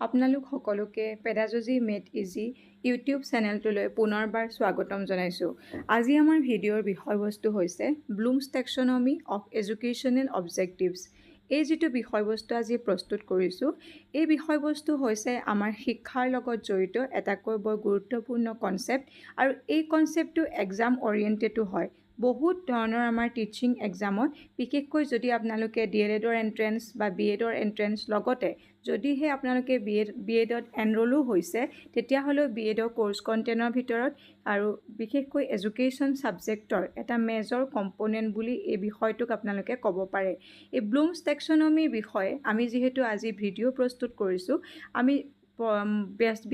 আপোনালোক সকলোকে pedagogy made easy YouTube চেনেলটোলৈ পুনৰবাৰ স্বাগতম জনাইছোঁ। আজি আমাৰ ভিডিঅ'ৰ বিষয়বস্তু হৈছে ব্লুমছ টেক্সনমি অফ এডুকেশ্যনেল অবজেক্টিভছ। এই যিটো বিষয়বস্তু আজি প্ৰস্তুত কৰিছোঁ, এই বিষয়বস্তু হৈছে আমাৰ শিক্ষাৰ লগত জড়িত এটাকৈ বৰ গুৰুত্বপূৰ্ণ কনচেপ্ট, আৰু এই কনচেপ্টটো এক্সাম অৰিয়েণ্টেডো হয়। বহুত ধৰণৰ আমাৰ টিচিং এক্সামত, বিশেষকৈ যদি আপোনালোকে DLEDৰ এণ্ট্ৰেঞ্চ বা BEdৰ এণ্ট্ৰেঞ্চ লগতে যদিহে আপোনালোকে BEdত এনৰোলো হৈছে, তেতিয়াহ'লেও BEdৰ কোৰ্চ কণ্টেনৰ ভিতৰত আৰু বিশেষকৈ এডুকেশ্যন ছাবজেক্টৰ এটা মেজৰ কম্পনেণ্ট বুলি এই বিষয়টোক আপোনালোকে ক'ব পাৰে। এই ব্লুমছ টেক্সনমিৰ বিষয়ে আমি যিহেতু আজি ভিডিঅ' প্ৰস্তুত কৰিছোঁ, আমি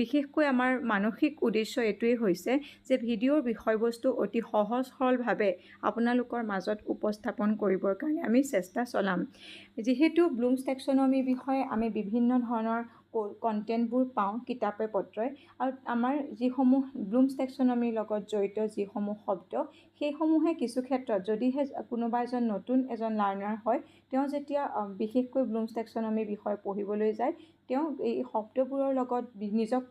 বিশেষকৈ আমাৰ মানসিক উদ্দেশ্য এইটোৱেই হৈছে যে ভিডিঅ'ৰ বিষয়বস্তু অতি সহজ সৰলভাৱে আপোনালোকৰ মাজত উপস্থাপন কৰিবৰ কাৰণে আমি চেষ্টা চলাম। যিহেতু ব্লুমছ টেক্সনমিৰ বিষয়ে আমি বিভিন্ন ধৰণৰ কণ্টেণ্টবোৰ পাওঁ কিতাপে পত্ৰই, আৰু আমাৰ যিসমূহ ব্লুমছ টেক্সনমিৰ লগত জড়িত যিসমূহ শব্দ, সেইসমূহে কিছু ক্ষেত্ৰত যদিহে কোনোবা নতুন এজন লাৰ্ণাৰ হয়, তেওঁ যেতিয়া বিশেষকৈ ব্লুমছ টেক্সনমিৰ বিষয়ে পঢ়িবলৈ যায়, তেওঁ এই শব্দবোৰৰ লগত নিজক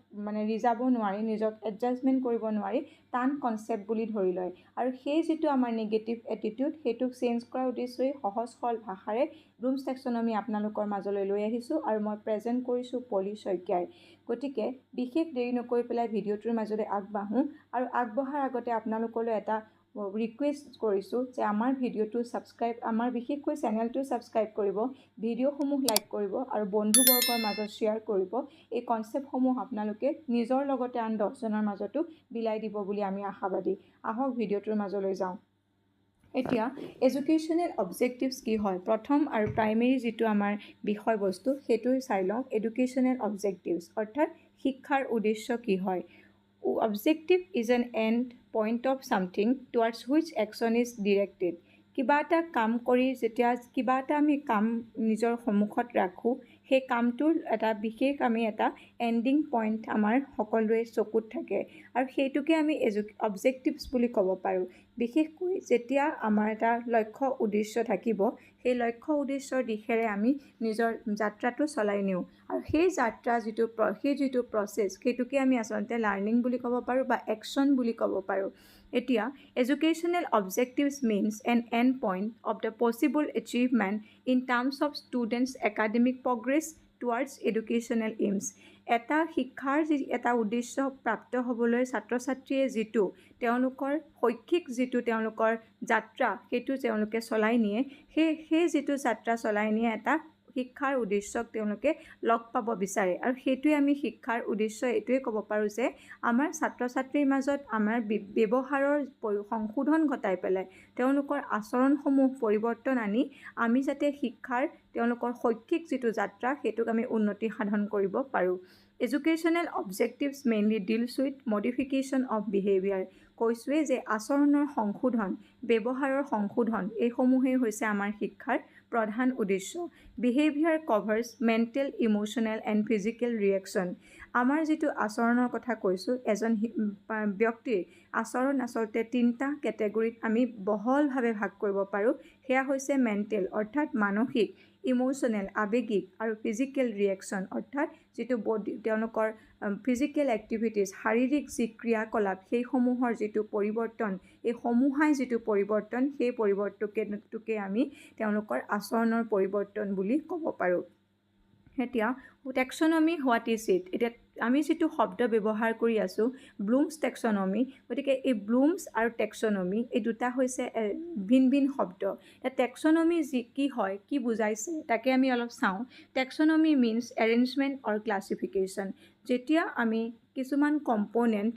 ৰিজাব নোৱাৰি, নিজক এডজাষ্টমেণ্ট কৰিব নোৱাৰি টান কনচেপ্ট বুলি ধৰি লয়। আৰু সেই যিটো আমাৰ নিগেটিভ এটিটিউড, সেইটোক চেঞ্জ কৰাৰ উদ্দেশ্যই সহজ সৰল ভাষাৰে ব্লুমছ টেক্সনমি আপোনালোকৰ মাজলৈ লৈ আহিছোঁ, আৰু মই প্ৰেজেণ্ট কৰিছোঁ পলি শইকীয়াই। গতিকে বিশেষ দেৰি নকৰি পেলাই ভিডিঅ'টোৰ মাজলৈ আগবাঢ়োঁ, আৰু আগবঢ়াৰ আগতে আপোনালোকলৈ এটা ৰিকুৱেষ্ট কৰিছোঁ যে আমাৰ ভিডিঅ'টো আমাৰ বিশেষকৈ চেনেলটো ছাবস্ক্ৰাইব কৰিব, ভিডিঅ'সমূহ লাইক কৰিব, আৰু বন্ধুবৰ্গৰ মাজত শ্বেয়াৰ কৰিব। এই কনচেপ্টসমূহ আপোনালোকে নিজৰ লগতে আন 10জনৰ মাজতো বিলাই দিব বুলি আমি আশাবাদী। আহক ভিডিঅ'টোৰ মাজলৈ যাওঁ। এতিয়া এডুকেশ্যনেল অবজেক্টিভছ কি হয়, প্ৰথম আৰু প্ৰাইমেৰী যিটো আমাৰ বিষয়বস্তু সেইটো চাই লওঁ। এডুকেশ্যনেল অবজেক্টিভছ অৰ্থাৎ শিক্ষাৰ উদ্দেশ্য কি হয়। Objective is an and point of something towards which action is directed. কিবা এটা কাম কৰি যেতিয়া কিবা এটা আমি কাম নিজৰ সন্মুখত ৰাখোঁ, সেই কামটোৰ এটা বিশেষ আমি এটা এণ্ডিং পইণ্ট আমাৰ সকলোৰে চকুত থাকে, আৰু সেইটোকে আমি অবজেক্টিভছ বুলি ক'ব পাৰোঁ। বিশেষকৈ যেতিয়া আমাৰ এটা লক্ষ্য উদ্দেশ্য থাকিব, সেই লক্ষ্য উদ্দেশ্যৰ দিশেৰে আমি নিজৰ যাত্ৰাটো চলাই নিওঁ, আৰু সেই যিটো প্ৰচেছ, সেইটোকে আমি আচলতে লাৰ্ণিং বুলি ক'ব পাৰোঁ বা একশ্যন বুলি ক'ব পাৰোঁ। এতিয়া educational objectives means N and point of the possible achievement in terms of students academic progress towards educational AIIMS. এটা শিক্ষাৰ এটা উদ্দেশ্য প্ৰাপ্ত হ'বলৈ ছাত্ৰ ছাত্ৰীয়ে যিটো তেওঁলোকৰ শৈক্ষিক যিটো তেওঁলোকৰ যাত্ৰা, সেইটো তেওঁলোকে চলাই নিয়ে, সেই যিটো যাত্ৰা চলাই নিয়ে এটা শিক্ষাৰ উদ্দেশ্যক তেওঁলোকে লগ পাব বিচাৰে, আৰু সেইটোৱে আমি শিক্ষাৰ উদ্দেশ্য এইটোৱে ক'ব পাৰোঁ যে আমাৰ ছাত্ৰ ছাত্ৰীৰ মাজত আমাৰ ব্যৱহাৰৰ সংশোধন ঘটাই পেলাই তেওঁলোকৰ আচৰণসমূহ পৰিৱৰ্তন আনি আমি যাতে শিক্ষাৰ তেওঁলোকৰ শৈক্ষিক যিটো যাত্ৰা, সেইটোক আমি উন্নতি সাধন কৰিব পাৰোঁ। Educational objectives mainly deals with modification of behaviour. কৈছোঁৱেই যে আচৰণৰ সংশোধন, ব্যৱহাৰৰ সংশোধন, এইসমূহেই হৈছে আমাৰ শিক্ষাৰ প্ৰধান উদ্দেশ্য। Behaviour কভাৰ্ছ mental, emotional and physical reaction. আমাৰ যিটো আচৰণৰ কথা কৈছোঁ, এজন ব্যক্তিৰ আচৰণ আচলতে 3টা কেটেগৰীত আমি বহলভাৱে ভাগ কৰিব পাৰোঁ। সেয়া হৈছে মেণ্টেল অৰ্থাৎ মানসিক, ইম'শ্যনেল আৱেগিক, আৰু ফিজিকেল ৰিয়েকশ্যন অৰ্থাৎ যিটো তেওঁলোকৰ ফিজিকেল এক্টিভিটিছ, শাৰীৰিক যি ক্ৰিয়াকলাপ, সেইসমূহৰ যিটো পৰিৱৰ্তন, এই সমূহাই যিটো পৰিৱৰ্তন, সেই পৰিৱৰ্তনটোকে আমি তেওঁলোকৰ আচৰণৰ পৰিৱৰ্তন বুলি ক'ব পাৰোঁ। এতিয়া টেক্সনমি হোৱাট ইজ ইট। এতিয়া আমি যিটো শব্দ ব্যৱহাৰ কৰি আছোঁ ব্লুমছ টেক্সনমি, গতিকে এই ব্লুমছ আৰু টেক্সনমি এই দুটা হৈছে ভিন ভিন শব্দ। টেক্সনমি কি হয়, কি বুজাইছে, তাকে আমি অলপ চাওঁ। টেক্সনমি মিনছ এৰেঞ্জমেণ্ট অৰ ক্লাছিফিকেশ্যন। যেতিয়া আমি কিছুমান কম্পনেণ্ট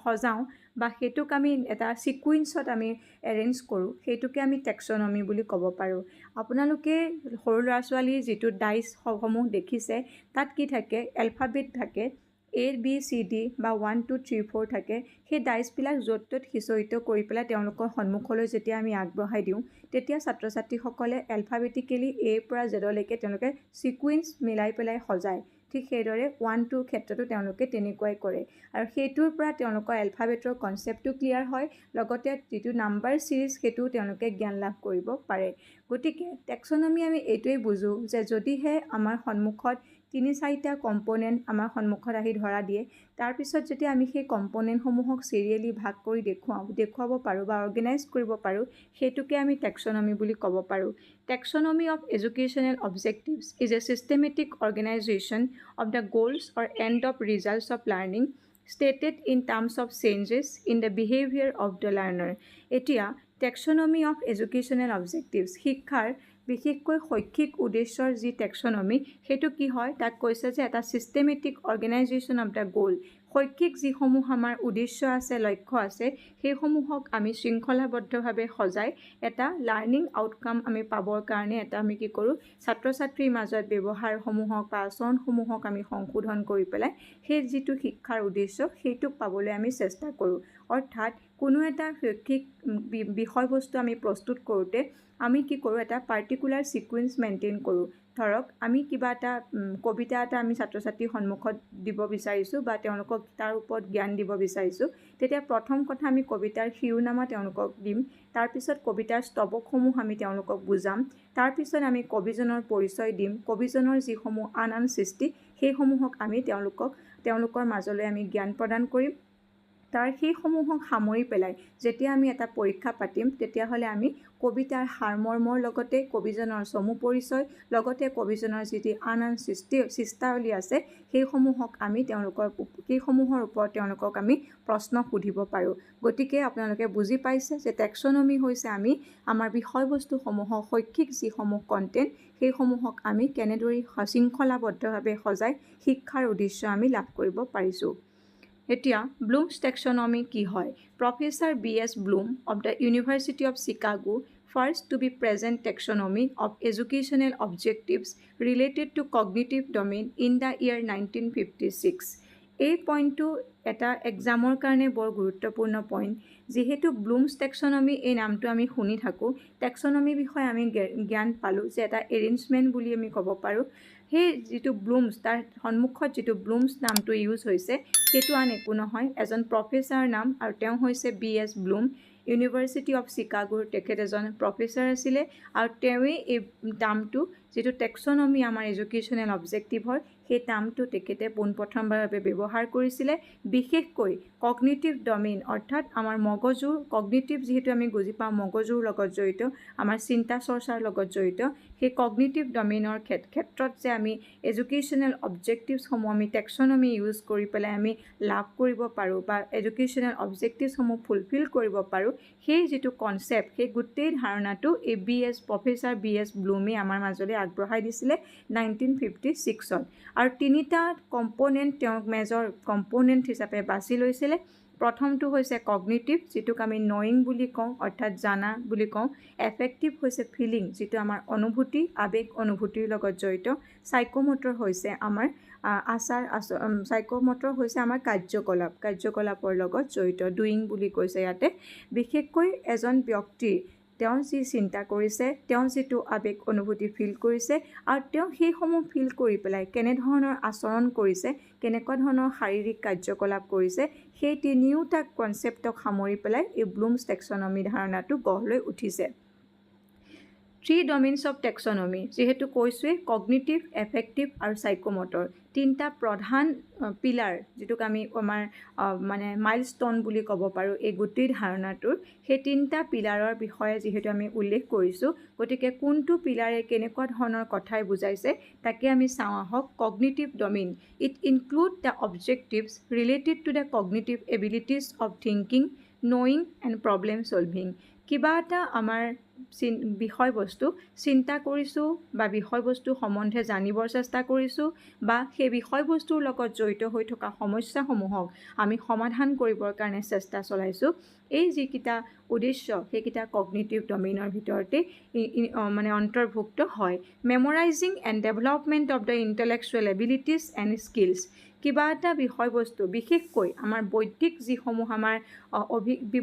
সজাওঁ বা সেইটোক আমি এটা ছিকুৱেঞ্চত আমি এৰেঞ্জ কৰোঁ, সেইটোকে আমি টেক্সনমি বুলি ক'ব পাৰোঁ। আপোনালোকে সৰু ল'ৰা ছোৱালীৰ যিটো ডাইচসমূহ দেখিছে, তাত কি থাকে, এলফাবেট থাকে, ABCD বা 1 2 3 4 থাকে। সেই ডাইচবিলাক য'ত ত'ত সিঁচৰিত কৰি পেলাই তেওঁলোকৰ সন্মুখলৈ যেতিয়া আমি আগবঢ়াই দিওঁ, তেতিয়া ছাত্ৰ ছাত্ৰীসকলে এলফাবেটিকেলি Aৰ পৰা Zলৈকে তেওঁলোকে ছিকুৱেঞ্চ মিলাই পেলাই সজায়। ঠিক সেইদৰে 1 2ৰ ক্ষেত্ৰতো তেওঁলোকে তেনেকুৱাই কৰে, আৰু সেইটোৰ পৰা তেওঁলোকৰ এলফাবেটৰ কনচেপ্টটো ক্লিয়াৰ হয়, লগতে যিটো নাম্বাৰ ছিৰিজ সেইটোও তেওঁলোকে জ্ঞান লাভ কৰিব পাৰে। গতিকে টেক্সনমি আমি এইটোৱেই বুজোঁ যে যদিহে আমাৰ সন্মুখত তিনি-চাৰিটা কম্পোনেণ্ট আমাৰ সন্মুখত আহি ধৰা দিয়ে। তাৰপিছত যেতিয়া আমি সেই কম্পোনেণ্টসমূহক চিৰিয়েলি ভাগ কৰি দেখুৱাব পাৰোঁ বা অৰ্গেনাইজ কৰিব পাৰোঁ, সেইটোকে আমি টেক্সনমি বুলি ক'ব পাৰোঁ। Taxonomy of educational objectives is a systematic organisation of the goals or end of results of learning stated in terms of changes in the behavior of the learner. এতিয়া টেক্সনমি অফ এডুকেশ্যনেল অবজেক্টিভছ শিক্ষাৰ বিশেষকৈ শৈক্ষিক উদ্দেশ্যৰ যি টেক্সনমি সেইটো কি হয় তাক কৈছে যে এটা চিষ্টেমেটিক অৰ্গেনাইজেশ্যন অফ দ্য গ'ল শৈক্ষিক যিসমূহ আমাৰ উদ্দেশ্য আছে লক্ষ্য আছে সেইসমূহক আমি শৃংখলাবদ্ধভাৱে সজাই এটা লাৰ্ণিং আউটকাম আমি পাবৰ কাৰণে এটা আমি কি কৰোঁ ছাত্ৰ ছাত্ৰীৰ মাজত ব্যৱহাৰসমূহক বা আচৰণসমূহক আমি সংশোধন কৰি পেলাই সেই যিটো শিক্ষাৰ উদ্দেশ্য সেইটোক পাবলৈ আমি চেষ্টা কৰোঁ। অৰ্থাৎ কোনো এটা শৈক্ষিক বিষয়বস্তু আমি প্ৰস্তুত কৰোঁতে আমি কি কৰোঁ এটা পাৰ্টিকুলাৰ ছিকুৱেঞ্চ মেইনটেইন কৰোঁ। ধৰক আমি কিবা এটা কবিতা এটা আমি ছাত্ৰ ছাত্ৰীৰ সন্মুখত দিব বিচাৰিছোঁ বা তেওঁলোকক তাৰ ওপৰত জ্ঞান দিব বিচাৰিছোঁ, তেতিয়া প্ৰথম কথা আমি কবিতাৰ শিৰোনামা তেওঁলোকক দিম, তাৰপিছত কবিতাৰ স্তৱকসমূহ আমি তেওঁলোকক বুজাম, তাৰপিছত আমি কবিজনৰ পৰিচয় দিম, কবিজনৰ যিসমূহ আন সৃষ্টি সেইসমূহক আমি তেওঁলোকৰ মাজলৈ আমি জ্ঞান প্ৰদান কৰিম। তাৰ সেইসমূহক সামৰি পেলাই যেতিয়া আমি এটা পৰীক্ষা পাতিম তেতিয়াহ'লে আমি কবিতাৰ সাৰমৰ্মৰ লগতে কবিজনৰ চমু পৰিচয় লগতে কবিজনৰ যি আন সৃষ্টাৱলী আছে সেইসমূহক আমি সেইসমূহৰ ওপৰত তেওঁলোকক আমি প্ৰশ্ন সুধিব পাৰোঁ। গতিকে আপোনালোকে বুজি পাইছে যে টেক্সনমি হৈছে আমি আমাৰ বিষয়বস্তুসমূহক শৈক্ষিক যিসমূহ কণ্টেণ্ট সেইসমূহক আমি কেনেদৰে শৃংখলাবদ্ধভাৱে সজাই শিক্ষাৰ উদ্দেশ্য আমি লাভ কৰিব পাৰিছোঁ। এতিয়া ব্লুমছ টেক্সনমি কি হয়? Professor B.S. Bloom of the University of Chicago first to be present taxonomy of educational objectives related to cognitive domain in the year 1956. এই পইণ্টটো এটা এক্সামৰ কাৰণে বৰ গুৰুত্বপূৰ্ণ পইণ্ট। যিহেতু ব্লুমছ টেক্সনমি এই নামটো আমি শুনি থাকোঁ, টেক্সনমি বিষয়ে আমি জ্ঞান পালোঁ যে এটা এৰেঞ্জমেণ্ট বুলি আমি ক'ব পাৰোঁ। সেই যিটো ব্লুমছ তাৰ সন্মুখত যিটো ব্লুমছ নামটো ইউজ হৈছে সেইটো আন একো নহয়, এজন প্ৰফেচাৰ নাম আৰু তেওঁ হৈছে B.S. Bloom। ইউনিভাৰ্চিটি অফ চিকাগোৰ তেখেত এজন প্ৰফেচাৰ আছিলে আৰু তেওঁৱেই এই টাৰ্মটো যিটো টেক্সনমি আমাৰ এডুকেশ্যনেল অবজেক্টিভৰ সেই টাৰ্মটো তেখেতে পোনপ্ৰথমবাৰৰ বাবে ব্যৱহাৰ কৰিছিলে। বিশেষকৈ কগনিটিভ ডমেইন অৰ্থাৎ আমাৰ মগজুৰ কগনিটিভ যিহেতু আমি বুজি পাওঁ মগজুৰ লগত জড়িত, আমাৰ চিন্তা চৰ্চাৰ লগত জড়িত, সেই কগনিটিভ ডমেইনৰ ক্ষেত্ৰত যে আমি এডুকেশ্যনেল অবজেক্টিভছসমূহ আমি টেক্সনমি ইউজ কৰি পেলাই আমি লাভ কৰিব পাৰোঁ বা এডুকেশ্যনেল অবজেক্টিভছসমূহ ফুলফিল কৰিব পাৰোঁ, সেই যিটো কনচেপ্ট সেই গোটেই ধাৰণাটো এই প্ৰফেচাৰ B.S. ব্লুমে আমাৰ মাজলৈ আগবঢ়াই দিছিলে 1956ত। আৰু তিনিটা কম্পোনেণ্ট তেওঁক মেজৰ কম্পোনেণ্ট হিচাপে বাছি লৈছিলে। প্ৰথমটো হৈছে কগনিটিভ যিটোক আমি নয়িং বুলি কওঁ অৰ্থাৎ জানা বুলি কওঁ, এফেক্টিভ হৈছে ফিলিং যিটো আমাৰ অনুভূতি আৱেগ অনুভূতিৰ লগত জড়িত, সাইকোমটৰ হৈছে আমাৰ সাইকোমটৰ হৈছে আমাৰ কাৰ্যকলাপৰ লগত জড়িত, ডুইং বুলি কৈছে ইয়াতে। বিশেষকৈ এজন ব্যক্তিৰ তেওঁ যি চিন্তা কৰিছে, তেওঁ যিটো আৱেগ অনুভূতি ফিল কৰিছে আৰু তেওঁ সেইসমূহ ফিল কৰি পেলাই কেনেধৰণৰ আচৰণ কৰিছে, কেনেকুৱা ধৰণৰ শাৰীৰিক কাৰ্যকলাপ কৰিছে, সেই তিনিওটা কনচেপ্টক সামৰি পেলাই এই ব্লুমছ টেক্সনমি ধাৰণাটো গঢ় লৈ উঠিছে। 3 ডমেইনছ অফ টেক্সনমি যিহেতু কৈছোঁৱেই কগনিটিভ, এফেক্টিভ আৰু সাইকোমটৰ তিনিটা প্ৰধান পিলাৰ যিটোক আমি আমাৰ মানে মাইলষ্টন বুলি ক'ব পাৰোঁ এই গোটেই ধাৰণাটোৰ, সেই তিনিটা পিলাৰৰ বিষয়ে যিহেতু আমি উল্লেখ কৰিছোঁ, গতিকে কোনটো পিলাৰে কেনেকুৱা ধৰণৰ কথাই বুজাইছে তাকে আমি চাওঁ আহক। Cognitive domain it include the objectives related to the cognitive abilities of thinking, knowing and problem solving. কিবা এটা আমাৰ বিষয়বস্তু চিন্তা কৰিছোঁ বা বিষয়বস্তু সম্বন্ধে জানিবৰ চেষ্টা কৰিছোঁ বা সেই বিষয়বস্তুৰ লগত জড়িত হৈ থকা সমস্যাসমূহক আমি সমাধান কৰিবৰ কাৰণে চেষ্টা চলাইছোঁ, এই যিকেইটা উদ্দেশ্য সেইকেইটা কগনিটিভ ডমেইনৰ ভিতৰতে মানে অন্তৰ্ভুক্ত হয়। Memorizing and development of the intellectual abilities and skills, কিবা এটা বিষয়বস্তু বিশেষকৈ আমাৰ বৌদ্ধিক যিসমূহ আমাৰ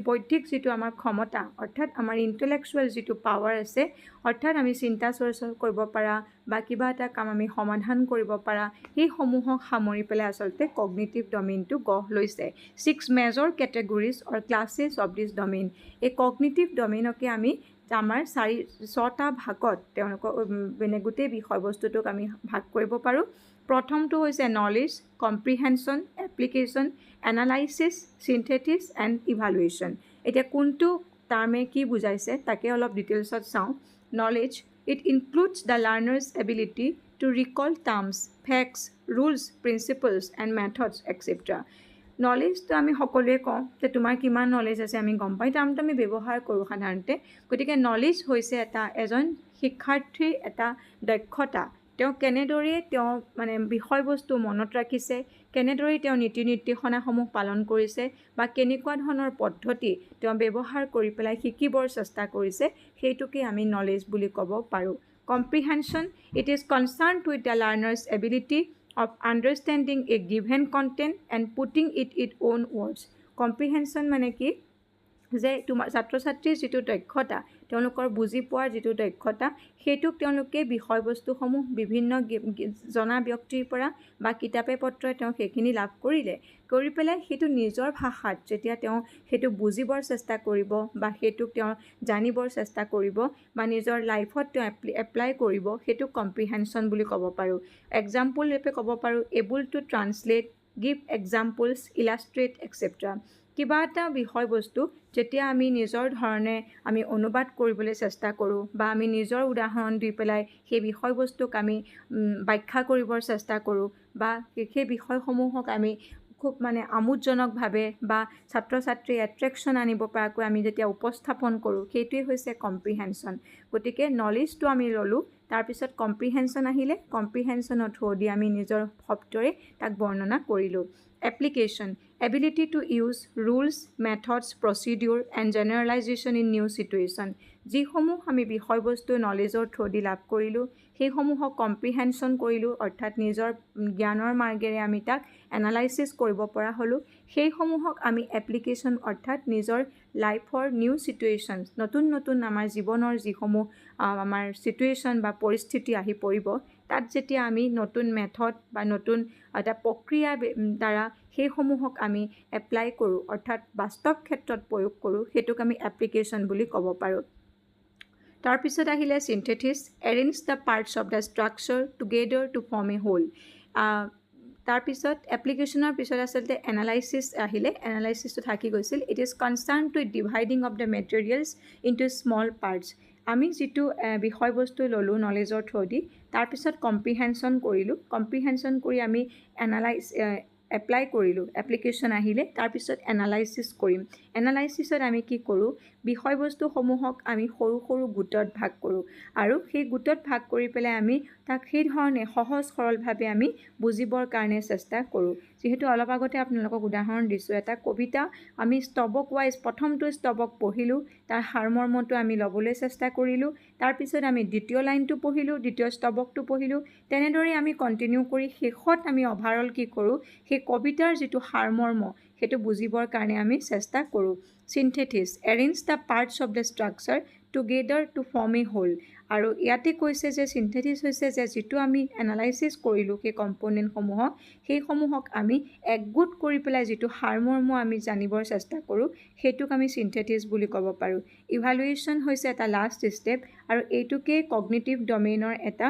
বৌদ্ধিক যিটো আমাৰ ক্ষমতা অৰ্থাৎ আমাৰ ইণ্টেলেকচুৱেল যিটো পাৱাৰ আছে, অৰ্থাৎ আমি চিন্তা চৰ্চা কৰিব পৰা বা কিবা এটা কাম আমি সমাধান কৰিব পৰা, সেইসমূহক সামৰি পেলাই আচলতে কগনিটিভ ডমেইনটো গঢ় লৈছে। 6 major categories or classes of this domain. এই কগনিটিভ ডমেইনকে আমি আমাৰ 6টা ভাগত তেওঁলোকক মানে গোটেই বিষয়বস্তুটোক আমি ভাগ কৰিব পাৰোঁ। প্ৰথমটো হৈছে knowledge, comprehension, application, analysis, synthesis and evaluation. এতিয়া কোনটো টাৰ্মে কি বুজাইছে তাকে অলপ ডিটেইলছত চাওঁ। Knowledge, it includes the learner's ability to recall terms, facts, rules, principles and methods etcetera. নলেজটো আমি সকলোৱে কওঁ যে তোমাৰ কিমান নলেজ আছে আমি গম পাই, টাৰ্মটো আমি ব্যৱহাৰ কৰোঁ সাধাৰণতে। গতিকে নলেজ হৈছে এজন শিক্ষাৰ্থীৰ এটা দক্ষতা। তেওঁ কেনেদৰে মানে বিষয়বস্তু মনত ৰাখিছে, কেনেদৰে তেওঁ নীতি নিৰ্দেশনাসমূহ পালন কৰিছে বা কেনেকুৱা ধৰণৰ পদ্ধতি তেওঁ ব্যৱহাৰ কৰি পেলাই শিকিবৰ চেষ্টা কৰিছে, সেইটোকে আমি নলেজ বুলি ক'ব পাৰোঁ। Comprehension, it is concerned with the learner's ability of understanding a given content and putting it in own words. Comprehension মানে কি যে তোমাৰ ছাত্ৰ ছাত্ৰীৰ যিটো দক্ষতা, তেওঁলোকৰ বুজি পোৱাৰ যিটো দক্ষতা, সেইটোক তেওঁলোকে বিষয়বস্তুসমূহ বিভিন্ন জনা ব্যক্তিৰ পৰা বা কিতাপে পত্ৰই তেওঁ সেইখিনি লাভ কৰি পেলাই সেইটো নিজৰ ভাষাত যেতিয়া তেওঁ সেইটো বুজিবৰ চেষ্টা কৰিব বা সেইটোক তেওঁ জানিবৰ চেষ্টা কৰিব বা নিজৰ লাইফত তেওঁ এপ্লাই কৰিব, সেইটো কম্প্ৰিহেনশ্যন বুলি ক'ব পাৰোঁ। এক্সাম্পল ৰূপে ক'ব পাৰোঁ, able to translate, give examples, illustrate etcetera. কিবা এটা বিষয়বস্তু যেতিয়া আমি নিজৰ ধৰণে আমি অনুবাদ কৰিবলৈ চেষ্টা কৰোঁ বা আমি নিজৰ উদাহৰণ দি পেলাই সেই বিষয়বস্তুক আমি ব্যাখ্যা কৰিবৰ চেষ্টা কৰোঁ বা সেই বিষয়সমূহক আমি খুব মানে আমোদজনকভাৱে বা ছাত্ৰ ছাত্ৰীৰ এট্ৰেকশ্যন আনিব পৰাকৈ আমি যেতিয়া উপস্থাপন কৰোঁ, সেইটোৱে হৈছে কম্প্ৰিহেনশ্যন। গতিকে নলেজটো আমি ল'লোঁ, তাৰপিছত কম্প্ৰিহেনশ্যন আহিলে, কম্প্ৰিহেনশ্যনৰ থ্ৰু দি আমি নিজৰ শব্দৰে তাক বৰ্ণনা কৰিলোঁ। Application, ability to use rules, methods, procedure and generalization in new situation. যিসমূহ আমি বিষয়বস্তু নলেজৰ থ্ৰু দি লাভ কৰিলোঁ, সেইসমূহক কম্প্ৰিহেনশ্যন কৰিলোঁ, অৰ্থাৎ নিজৰ জ্ঞানৰ মাৰ্গেৰে আমি তাক এনালাইচিছ কৰিব পৰা হ'লোঁ। সেইসমূহক আমি এপ্লিকেশ্যন, অৰ্থাৎ নিজৰ লাইফৰ নিউ চিটুৱেশ্যনছ, নতুন আমাৰ জীৱনৰ যিসমূহ আমাৰ চিটুৱেশ্যন বা পৰিস্থিতি আহি পৰিব, তাত যেতিয়া আমি নতুন মেথড বা নতুন এটা প্ৰক্ৰিয়াৰ দ্বাৰা সেইসমূহক আমি এপ্লাই কৰোঁ, অৰ্থাৎ বাস্তৱ ক্ষেত্ৰত প্ৰয়োগ কৰোঁ, সেইটোক আমি এপ্লিকেশ্যন বুলি ক'ব পাৰোঁ। তাৰপিছত আহিলে synthesis, arrange the parts of the structure together to form a whole. তাৰপিছত এপ্লিকেশ্যনৰ পিছত আচলতে এনালাইচিছ আহিলে, এনালাইচিছটো থাকি গৈছিল। It is concern to dividing of the materials into small parts. আমি যিটো বিষয়বস্তু ল'লোঁ নলেজৰ থ্ৰু দি, তাৰপিছত কম্প্ৰিহেনশ্যন কৰিলোঁ, কম্প্ৰিহেনশ্যন কৰি আমি এপ্লাই কৰিলোঁ, এপ্লিকেশ্যন আহিলে, তাৰপিছত এনালাইচিছ কৰিম। এনালাইচিছত আমি কি কৰোঁ, বিষয়বস্তুসমূহক আমি সৰু সৰু গোটত ভাগ কৰোঁ আৰু সেই গোটত ভাগ কৰি পেলাই আমি তাক সেই ধৰণে সহজ সৰলভাৱে আমি বুজিবৰ কাৰণে চেষ্টা কৰোঁ। যিহেতু অলপ আগতে আপোনালোকক উদাহৰণ দিছোঁ, এটা কবিতা আমি স্তবক ৱাইজ প্ৰথমটো স্তবক পঢ়িলোঁ, তাৰ সাৰমৰ্মটো আমি ল'বলৈ চেষ্টা কৰিলোঁ, তাৰপিছত আমি দ্বিতীয় লাইনটো পঢ়িলোঁ, দ্বিতীয় স্তবকটো পঢ়িলোঁ, তেনেদৰে আমি কণ্টিনিউ কৰি শেষত আমি অভাৰঅল কি কৰোঁ, সেই কবিতাৰ যিটো সাৰমৰ্ম সেইটো বুজিবৰ কাৰণে আমি চেষ্টা কৰোঁ। Synthesis, arrange the parts of the structure together to form a whole. আৰু ইয়াতে কৈছে যে চিন্থেটিছ হৈছে যে যিটো আমি এনালাইচিছ কৰিলোঁ সেই কম্পনেণ্টসমূহক, সেইসমূহক আমি একগোট কৰি পেলাই যিটো সাৰমৰ্ম আমি জানিবৰ চেষ্টা কৰোঁ, সেইটোক আমি চিন্থেটিছ বুলি ক'ব পাৰোঁ। ইভালুৱেশ্যন হৈছে এটা লাষ্ট ষ্টেপ আৰু এইটোকে কগনিটিভ ডমেইনৰ এটা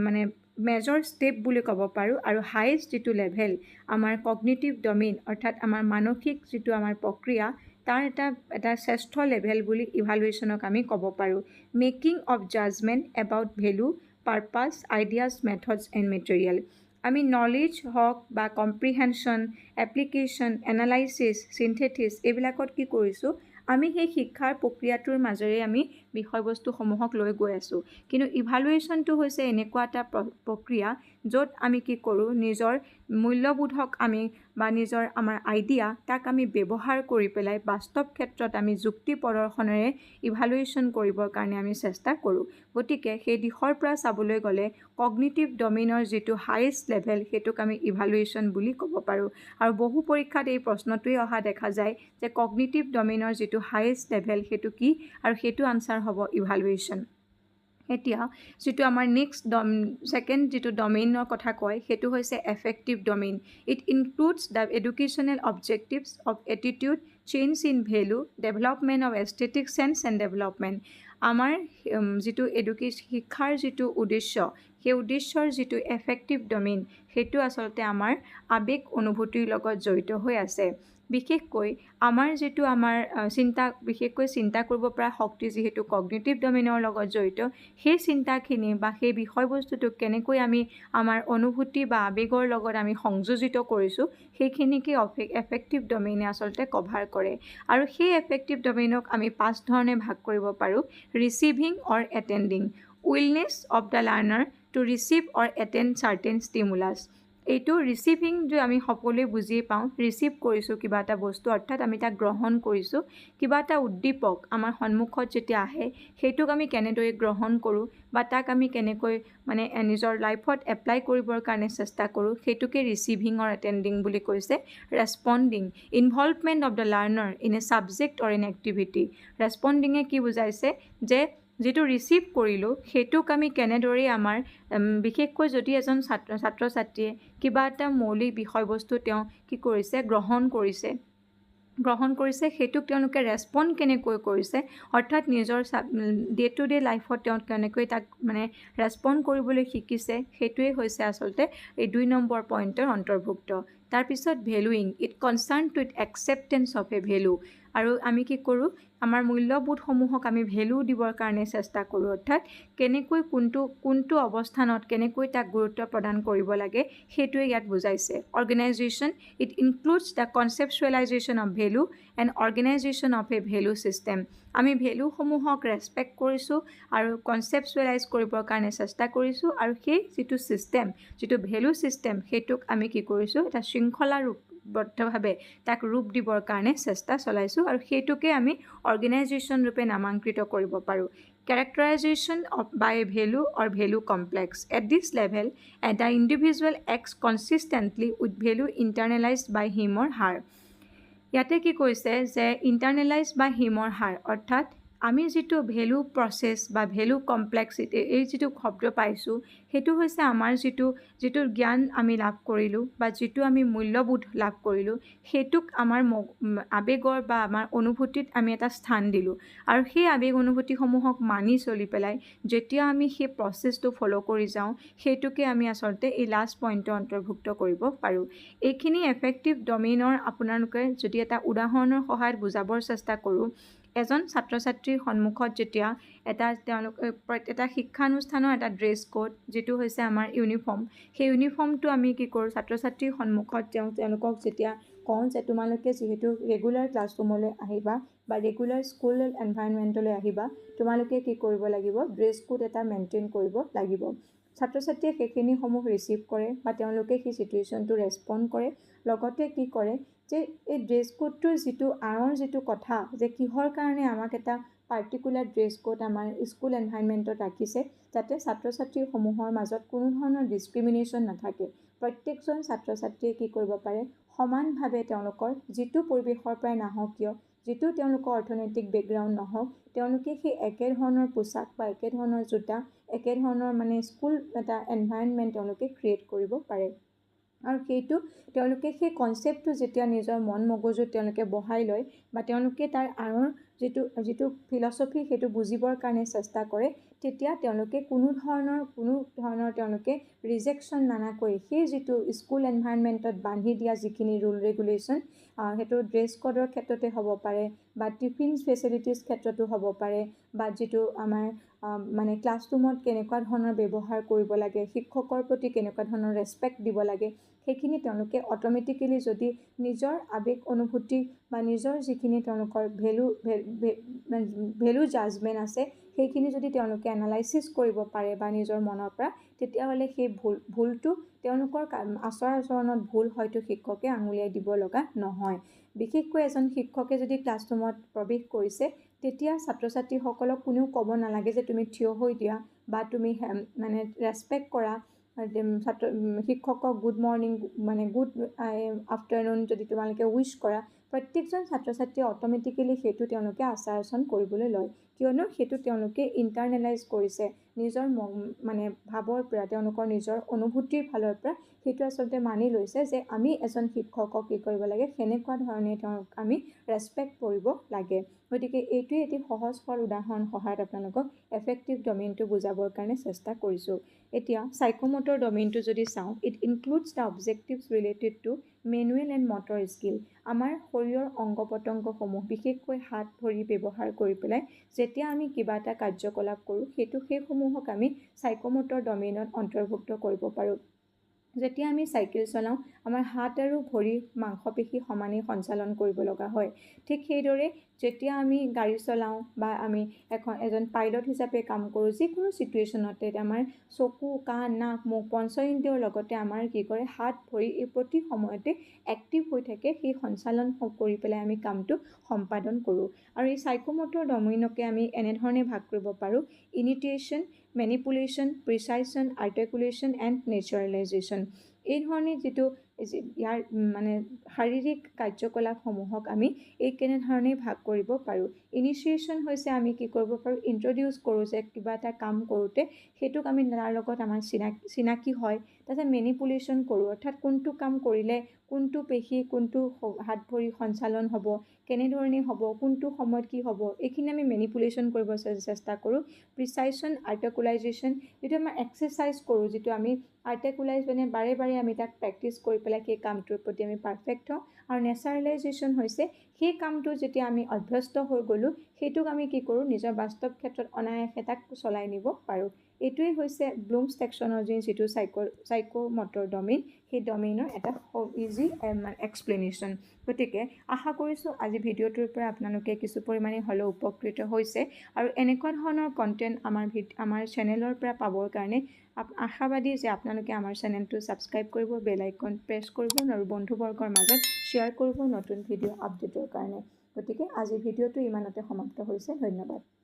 মানে মেজৰ ষ্টেপ বুলি ক'ব পাৰোঁ। আৰু হাইষ্ট যিটো লেভেল আমাৰ কগনিটিভ ডমেইন, অৰ্থাৎ আমাৰ মানসিক যিটো আমাৰ প্ৰক্ৰিয়া, তাৰ এটা শ্ৰেষ্ঠ লেভেল বুলি ইভালুৱেশ্যনক আমি ক'ব পাৰোঁ। Making of judgement about value, purpose, ideas, methods and material. আমি নলেজ হওক বা কম্প্ৰিহেনশ্যন, এপ্লিকেশ্যন, এনালাইচিছ, চিন্থেটিছ, এইবিলাকত কি কৰিছোঁ, আমি সেই শিক্ষাৰ প্ৰক্ৰিয়াটোৰ মাজেৰে আমি বিষয়বস্তুসমূহক লৈ গৈ আছোঁ। কিন্তু ইভালুৱেশ্যনটো হৈছে এনেকুৱা এটা প্ৰক্ৰিয়া য'ত আমি কি কৰোঁ, নিজৰ মূল্যবোধক আমি বা নিজৰ আমাৰ আইডিয়া তাক আমি ব্যৱহাৰ কৰি পেলাই বাস্তৱ ক্ষেত্ৰত আমি যুক্তি প্ৰদৰ্শনেৰে ইভালুৱেশ্যন কৰিবৰ কাৰণে আমি চেষ্টা কৰোঁ। গতিকে সেই দিশৰ পৰা চাবলৈ গ'লে কগনিটিভ ডমেইনৰ যিটো হাইষ্ট লেভেল সেইটোক আমি ইভালুৱেশ্যন বুলি ক'ব পাৰোঁ। আৰু বহু পৰীক্ষাত এই প্ৰশ্নটোৱে অহা দেখা যায় যে কগনিটিভ ডমেইনৰ যিটো হাইষ্ট লেভেল সেইটো কি, আৰু সেইটো আনচাৰ হ'ব ইভালুৱেশ্যন। এতিয়া যিটো আমাৰ ছেকেণ্ড যিটো ডমেইনৰ কথা কয়, সেইটো হৈছে affective domain. It includes the educational objectives of attitude, change in value, development of aesthetic sense and development. আমাৰ যিটো শিক্ষাৰ যিটো উদ্দেশ্য, সেই উদ্দেশ্যৰ যিটো এফেক্টিভ ডমেইন সেইটো আচলতে আমাৰ আবেগ অনুভূতিৰ লগত জড়িত হৈ আছে। বিশেষকৈ আমাৰ বিশেষকৈ চিন্তা কৰিব পৰা শক্তি যিহেতু কগনিটিভ ডমেইনৰ লগত জড়িত, সেই চিন্তাখিনি বা সেই বিষয়বস্তুটোক কেনেকৈ আমি আমাৰ অনুভূতি বা আবেগৰ লগত আমি সংযোজিত কৰিছোঁ সেইখিনিকে এফেক্টিভ ডমেইনে আচলতে কভাৰ কৰে। আৰু সেই এফেক্টিভ ডমেইনক আমি 5 ধৰণে ভাগ কৰিব পাৰোঁ: receiving or attending, willingness of the learner to receive or attend certain stimulus. এইটো ৰিচিভিং যে আমি সকলোৱে বুজিয়ে পাওঁ, ৰিচিভ কৰিছোঁ কিবা এটা বস্তু, অৰ্থাৎ আমি তাক গ্ৰহণ কৰিছোঁ। কিবা এটা উদ্দীপক আমাৰ সন্মুখত যেতিয়া আহে সেইটোক আমি কেনেদৰে গ্ৰহণ কৰোঁ বা তাক আমি কেনেকৈ নিজৰ লাইফত এপ্লাই কৰিবৰ কাৰণে চেষ্টা কৰোঁ সেইটোকে ৰিচিভিং অৰ এটেণ্ডিং বুলি কৈছে। Responding, involvement of the learner in a subject or in activity. ৰেছপণ্ডিঙে কি বুজাইছে যে যিটো ৰিচিভ কৰিলোঁ সেইটোক আমি কেনেদৰে আমাৰ বিশেষকৈ যদি এজন ছাত্ৰ ছাত্ৰীয়ে কিবা এটা মৌলিক বিষয়বস্তু তেওঁ কি কৰিছে গ্ৰহণ কৰিছে সেইটোক তেওঁলোকে ৰেছপণ্ড কেনেকৈ কৰিছে, অৰ্থাৎ নিজৰ ডে টু ডে লাইফত তেওঁ কেনেকৈ তাক ৰেছপণ্ড কৰিবলৈ শিকিছে, সেইটোৱে হৈছে আচলতে এই 2 নম্বৰ পইণ্টৰ অন্তৰ্ভুক্ত। তাৰপিছত valuing, it concern to it acceptance of a value. আৰু আমি কি কৰোঁ, আমাৰ মূল্যবোধসমূহক আমি ভেলু দিবৰ কাৰণে চেষ্টা কৰোঁ, অৰ্থাৎ কেনেকৈ কোনটো অৱস্থানত কেনেকৈ তাক গুৰুত্ব প্ৰদান কৰিব লাগে সেইটোৱে ইয়াত বুজাইছে। Organization, it includes the conceptualization of value and organization of a value system. আমি ভেলুসমূহক ৰেছপেক্ট কৰিছোঁ আৰু কনচেপচুৱেলাইজ কৰিবৰ কাৰণে চেষ্টা কৰিছোঁ, আৰু সেই যিটো ছিষ্টেম, যিটো ভেলু ছিষ্টেম সেইটোক আমি কি কৰিছোঁ, এটা শৃংখলাবদ্ধভাৱে তাক ৰূপ দিবৰ কাৰণে চেষ্টা চলাইছোঁ, আৰু সেইটোকে আমি অৰ্গেনাইজেশ্যন ৰূপে নামাংকৃত কৰিব পাৰোঁ। Characterization by a value or value complex. At this level, the individual acts consistently with value internalized by him or her. ইয়াতে কি কৈছে যে ইণ্টাৰনেলাইজ বা হিম অৰ হাৰ, অৰ্থাৎ আমি যিটো ভেলু প্ৰচেছ বা ভেলু কমপ্লেক্সিটি এই যিটো শব্দ পাইছোঁ সেইটো হৈছে আমাৰ যিটো জ্ঞান আমি লাভ কৰিলোঁ বা যিটো আমি মূল্যবোধ লাভ কৰিলোঁ সেইটোক আমাৰ আবেগৰ বা আমাৰ অনুভূতিত আমি এটা স্থান দিলোঁ, আৰু সেই আবেগ অনুভূতিসমূহক মানি চলি পেলাই যেতিয়া আমি সেই প্ৰচেছটো ফ'ল' কৰি যাওঁ সেইটোকে আমি আচলতে এই লাষ্ট পইণ্টৰ অন্তৰ্ভুক্ত কৰিব পাৰোঁ। এইখিনি এফেক্টিভ ডমেইনৰ আপোনালোকে যদি এটা উদাহৰণৰ সহায়ত বুজাবৰ চেষ্টা কৰোঁ, এজন ছাত্ৰ ছাত্ৰীৰ সন্মুখত যেতিয়া এটা শিক্ষানুষ্ঠানৰ এটা ড্ৰেছ কোড যিটো হৈছে আমাৰ ইউনিফৰ্ম, সেই ইউনিফৰ্মটো আমি কি কৰোঁ, ছাত্ৰ ছাত্ৰীৰ সন্মুখত তেওঁলোকক যেতিয়া কওঁ যে তোমালোকে যিহেতু ৰেগুলাৰ ক্লাছৰুমলৈ আহিবা বা ৰেগুলাৰ স্কুল এনভাইৰনমেণ্টলৈ আহিবা, তোমালোকে কি কৰিব লাগিব, ড্ৰেছ কোড এটা মেইনটেইন কৰিব লাগিব। ছাত্ৰ ছাত্ৰীয়ে সেইখিনিসমূহ ৰিচিভ কৰে বা তেওঁলোকে সেই ছিটুৱেশ্যনটো ৰেছপণ্ড কৰে, লগতে কি কৰে যে এই ড্ৰেছ কোডটোৰ যিটো কথা যে কিহৰ কাৰণে আমাক এটা পাৰ্টিকুলাৰ ড্ৰেছ কোড আমাৰ স্কুল এনভাইৰনমেণ্টত ৰাখিছে, যাতে ছাত্ৰ ছাত্ৰীসমূহৰ মাজত কোনো ধৰণৰ ডিছক্ৰিমিনেশ্যন নাথাকে। প্ৰত্যেকজন ছাত্ৰ ছাত্ৰীয়ে কি কৰিব পাৰে, সমানভাৱে তেওঁলোকৰ যিটো পৰিৱেশৰ পৰাই নাহক কিয়, যিটো তেওঁলোকৰ অৰ্থনৈতিক বেকগ্ৰাউণ্ড নহওক, তেওঁলোকে সেই একেধৰণৰ পোছাক বা একেধৰণৰ জোতা, একেধৰণৰ স্কুল এটা এনভাইৰনমেণ্ট তেওঁলোকে ক্ৰিয়েট কৰিব পাৰে। আৰু সেইটো তেওঁলোকে সেই কনচেপ্টটো যেতিয়া নিজৰ মন মগজুত তেওঁলোকে বহাই লয় বা তেওঁলোকে তাৰ আঁৰৰ যিটো ফিলচফি সেইটো বুজিবৰ কাৰণে চেষ্টা কৰে, তেতিয়া তেওঁলোকে কোনো ধৰণৰ তেওঁলোকে ৰিজেকশ্যন নানাকৈ সেই যিটো স্কুল এনভাইৰনমেণ্টত বান্ধি দিয়া যিখিনি ৰুল ৰেগুলেশ্যন, সেইটো ড্ৰেছ কোডৰ ক্ষেত্ৰতে হ'ব পাৰে বা টিফিন ফেচিলিটিজ ক্ষেত্ৰতো হ'ব পাৰে, বা যিটো আমাৰ ক্লাছৰুমত কেনেকুৱা ধৰণৰ ব্যৱহাৰ কৰিব লাগে, শিক্ষকৰ প্ৰতি কেনেকুৱা ধৰণৰ ৰেছপেক্ট দিব লাগে, সেইখিনি তেওঁলোকে অট'মেটিকেলি যদি নিজৰ আবেগ অনুভূতি বা নিজৰ যিখিনি তেওঁলোকৰ ভেলু জাজমেণ্ট আছে সেইখিনি যদি তেওঁলোকে এনালাইচিছ কৰিব পাৰে বা নিজৰ মনৰ পৰা, তেতিয়াহ'লে সেই ভুলটো তেওঁলোকৰ আচাৰ আচৰণত ভুল হয়তো শিক্ষকে আঙুলিয়াই দিব লগা নহয়। বিশেষকৈ এজন শিক্ষকে যদি ক্লাছৰুমত প্ৰৱেশ কৰিছে তেতিয়া ছাত্ৰ ছাত্ৰীসকলক কোনেও ক'ব নালাগে যে তুমি থিয় হৈ দিয়া বা তুমি ৰেছপেক্ট কৰা শিক্ষকক গুড মৰ্ণিং গুড আফটাৰনুন যদি তোমালোকে উইচ কৰা, প্ৰত্যেকজন ছাত্ৰ ছাত্ৰীয়ে অট'মেটিকেলি সেইটো তেওঁলোকে আচাৰ আচৰণ কৰিবলৈ লয়, কিয়নো সেইটো তেওঁলোকে ইণ্টাৰনেলাইজ কৰিছে নিজৰ মানে ভাৱৰ পৰা তেওঁলোকৰ নিজৰ অনুভূতিৰ ফালৰ পৰা সেইটো আচলতে মানি লৈছে যে আমি এজন শিক্ষকক কি কৰিব লাগে সেনেকুৱা ধৰণে তেওঁক আমি ৰেচপেক্ট কৰিব লাগে গতিকে এইটোৱে এটি সহজ সৰল উদাহৰণ সহায়ত আপোনালোকক এফেক্টিভ ডমেইনটো বুজাবৰ কাৰণে চেষ্টা কৰিছোঁ এতিয়া সাইকোমোটৰ ডমেইনটো যদি চাওঁ it includes the objectives related two manual and motor skill আমাৰ শৰীৰৰ অংগ পতংগসমূহ বিশেষকৈ হাত ভৰি ব্যৱহাৰ কৰি পেলাই যেতিয়া আমি কিবা এটা কাৰ্যকলাপ কৰোঁ সেইসমূহক আমি সাইকোমোটৰ ডমেইনত অন্তৰ্ভুক্ত কৰিব পাৰোঁ যেতিয়া আমি চাইকেল চলাওঁ আমাৰ হাত আৰু ভৰি মাংসপেশী সমানে সঞ্চালন কৰিব লগা হয় ঠিক সেইদৰে যেতিয়া আমি গাড়ী চলাওঁ বা আমি এজন পাইলট হিচাপে কাম কৰোঁ যিকোনো সিচুৱেশ্যনতে আমাৰ চকু কাণ নাক মুখ পঞ্চইন্দ্ৰিয়ৰ লগতে আমাৰ কি কৰে হাত ভৰি এই প্ৰতি সময়তে এক্টিভ হৈ থাকে সেই সঞ্চালন কৰি পেলাই আমি কামটো সম্পাদন কৰোঁ আৰু এই সাইকোমোটৰ ডমেইনকে আমি এনেধৰণে ভাগ কৰিব পাৰোঁ ইনিটিয়েশ্যন মেনিপুলেশ্যন প্ৰিচাইশ্যন আৰ্টিকুলেশ্যন এণ্ড নেচাৰেলাইজেশ্যন এই ধৰণে যিটো ইয়াৰ মানে শাৰীৰিক কাৰ্যকলাপসমূহক আমি এই কেনেধৰণে ভাগ কৰিব পাৰোঁ ইনিচিয়েশ্যন হৈছে আমি কি কৰিব পাৰোঁ ইন্ট্ৰডিউচ কৰোঁ যে কিবা এটা কাম কৰোঁতে সেইটোক আমি তাৰ লগত আমাৰ চিনাকি হয় তাৰপিছত মেনিপুলেশ্যন কৰোঁ অৰ্থাৎ কোনটো কাম কৰিলে কোনটো পেশী কোনটো হাত ভৰি সঞ্চালন হ'ব কেনেধৰণে হ'ব কোনটো সময়ত কি হ'ব এইখিনি আমি মেনিপুলেশ্যন কৰিব চেষ্টা কৰোঁ প্ৰিচাইশ্যন আৰ্টিকুলাইজেশ্যন যিটো আমাৰ এক্সাৰচাইজ কৰোঁ যিটো আমি আৰ্টিকুলাইজ মানে বাৰে বাৰে আমি তাক প্ৰেক্টিচ কৰি পেলাই সেই কামটোৰ প্ৰতি আমি পাৰফেক্ট হওঁ আৰু নেচাৰেলাইজেশ্যন হৈছে সেই কামটো যেতিয়া আমি অভ্যস্ত হৈ গ'লোঁ সেইটোক আমি কি কৰোঁ নিজৰ বাস্তৱ ক্ষেত্ৰত অনায়াসে তাক চলাই নিব পাৰোঁ এইটোৱেই হৈছে ব্লুমছ টেক্সনলজিৰ যিটো সাইকোমোটৰ ডমেইন সেই ডমেইনৰ এটা ইজি এক্সপ্লেনেশ্যন গতিকে আশা কৰিছোঁ আজি ভিডিঅ'টোৰ পৰা আপোনালোকে কিছু পৰিমাণে হ'লেও উপকৃত হৈছে আৰু এনেকুৱা ধৰণৰ কণ্টেণ্ট আমাৰ চেনেলৰ পৰা পাবৰ কাৰণে আশাবাদী যে আপোনালোকে আমাৰ চেনেলটো ছাবস্ক্ৰাইব কৰিব বেল আইকন প্ৰেছ কৰিব আৰু বন্ধুবৰ্গৰ মাজত শ্বেয়াৰ কৰিব নতুন ভিডিঅ' আপডেটৰ কাৰণে গতিকে আজি ভিডিঅ'টো ইমানতে সমাপ্ত হৈছে ধন্যবাদ